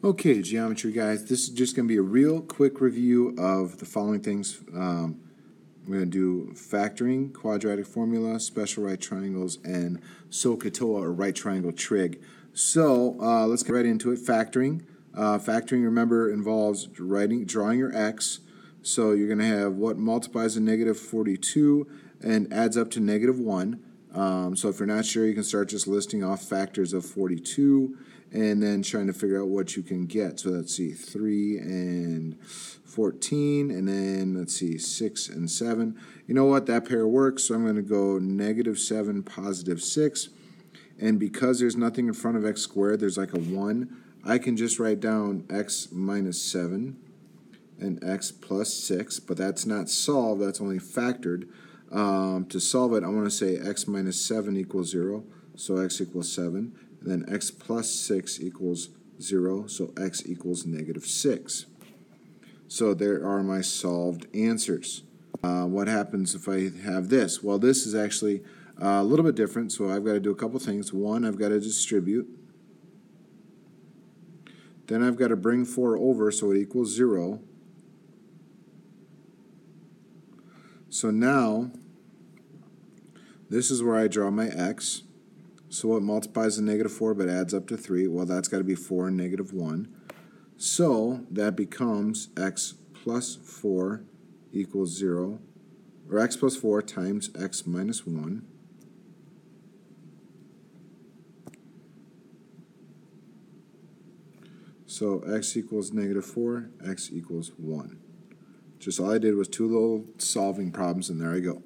Okay, geometry guys, this is just going to be a real quick review of the following things. We're going to do factoring, quadratic formula, special right triangles, and SOHCAHTOA or right triangle trig. So let's get right into it. Factoring. Factoring, remember, involves drawing your x. So you're going to have what multiplies a negative 42 and adds up to negative 1. So if you're not sure, you can start just listing off factors of 42 and then trying to figure out what you can get. So let's see, 3 and 14, and then let's see, 6 and 7. You know what, that pair works, so I'm going to go negative 7, positive 6. And because there's nothing in front of x squared, there's like a 1, I can just write down x minus 7 and x plus 6, but that's not solved, that's only factored. To solve it, I want to say x minus 7 equals 0, so x equals 7. And then x plus 6 equals 0, so x equals negative 6. So there are my solved answers. What happens if I have this? Well, this is actually a little bit different, so I've got to do a couple things. One, I've got to distribute. Then I've got to bring 4 over so it equals 0. So now, this is where I draw my x. So what multiplies a negative 4 but adds up to 3? Well, that's got to be 4 and negative 1. So that becomes x plus 4 equals 0, or x plus 4 times x minus 1. So x equals negative 4, x equals 1. Just all I did was 2 little solving problems, and there I go.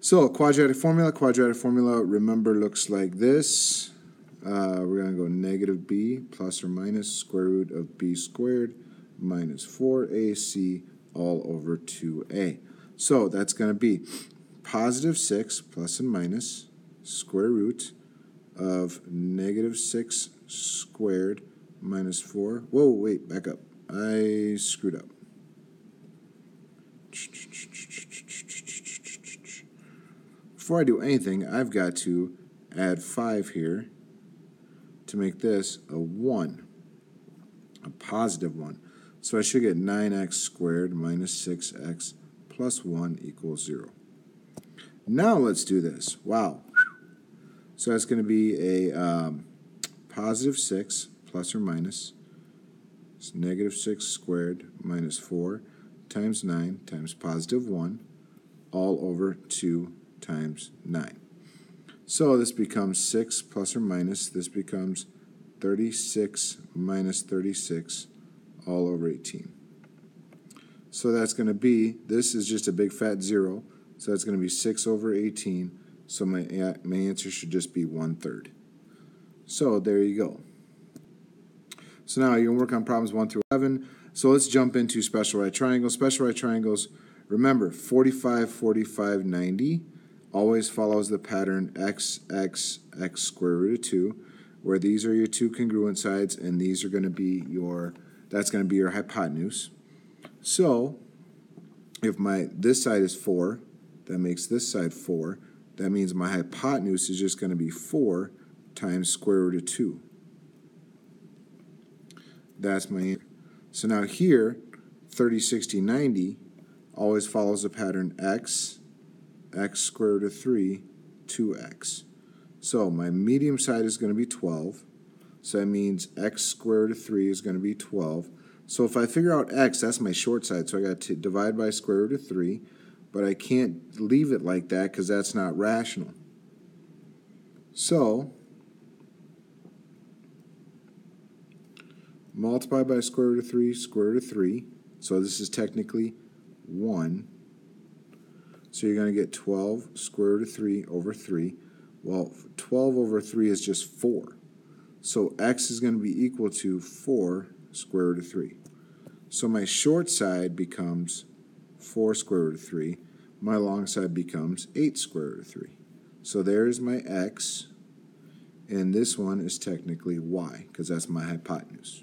So quadratic formula, remember, looks like this. We're going to go negative b plus or minus square root of b squared minus 4ac all over 2a. So that's going to be positive 6 plus and minus square root of negative 6 squared minus 4. Whoa, wait, back up. I screwed up. Before I do anything, I've got to add 5 here to make this a 1, a positive 1. So I should get 9x squared minus 6x plus 1 equals 0. Now let's do this. Wow. So that's going to be a positive 6 plus or minus it's negative 6 squared minus 4 times 9 times positive 1 all over 2 times 9. So this becomes 6 plus or minus, this becomes 36 minus 36 all over 18. So that's going to be, this is just a big fat 0, so that's going to be 6 over 18, so my answer should just be 1/3. So there you go. So now you're going to work on problems 1 through 11. So let's jump into special right triangles. Special right triangles, remember, 45, 45, 90 always follows the pattern x, x, x square root of 2, where these are your two congruent sides, and these are going to be that's going to be your hypotenuse. So if this side is 4, that makes this side 4. That means my hypotenuse is just going to be 4 times square root of 2. That's my answer. So now here, 30, 60, 90 always follows the pattern x, x square root of 3, 2x. So my medium side is going to be 12. So that means x square root of 3 is going to be 12. So if I figure out x, that's my short side. So I got to divide by square root of 3. But I can't leave it like that because that's not rational. So multiply by square root of 3, square root of 3. So this is technically 1. So you're going to get 12 square root of 3 over 3. Well, 12 over 3 is just 4. So x is going to be equal to 4 square root of 3. So my short side becomes 4 square root of 3. My long side becomes 8 square root of 3. So there's my x. And this one is technically y, because that's my hypotenuse.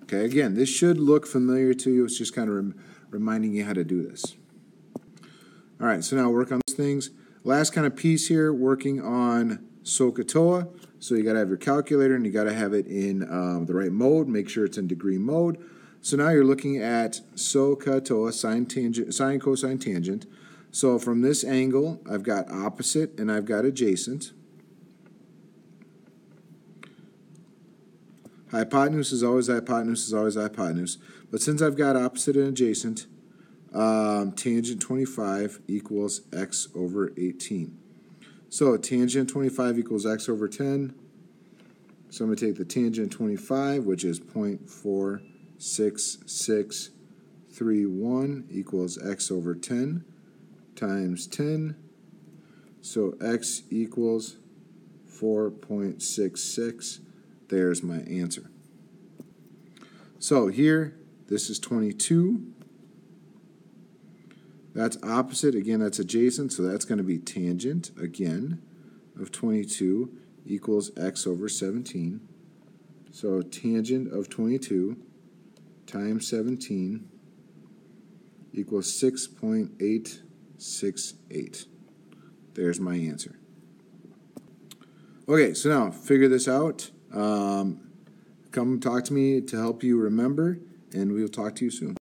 Okay, again, this should look familiar to you. It's just kind of reminding you how to do this. All right, so now work on those things. Last kind of piece here, working on SOHCAHTOA. So you got to have your calculator and you got to have it in the right mode. Make sure it's in degree mode. So now you're looking at SOHCAHTOA, sine, cosine, tangent. So from this angle, I've got opposite and I've got adjacent. Hypotenuse is always hypotenuse is always hypotenuse. But since I've got opposite and adjacent, tangent 25 equals x over 18. So tangent 25 equals x over 10. So I'm going to take the tangent 25, which is 0.46631 equals x over 10 times 10. So x equals 4.66. There's my answer. So here, this is 22. That's opposite. Again, that's adjacent, so that's going to be tangent, again, of 22 equals x over 17. So tangent of 22 times 17 equals 6.868. There's my answer. Okay, so now figure this out. Come talk to me to help you remember, and we'll talk to you soon.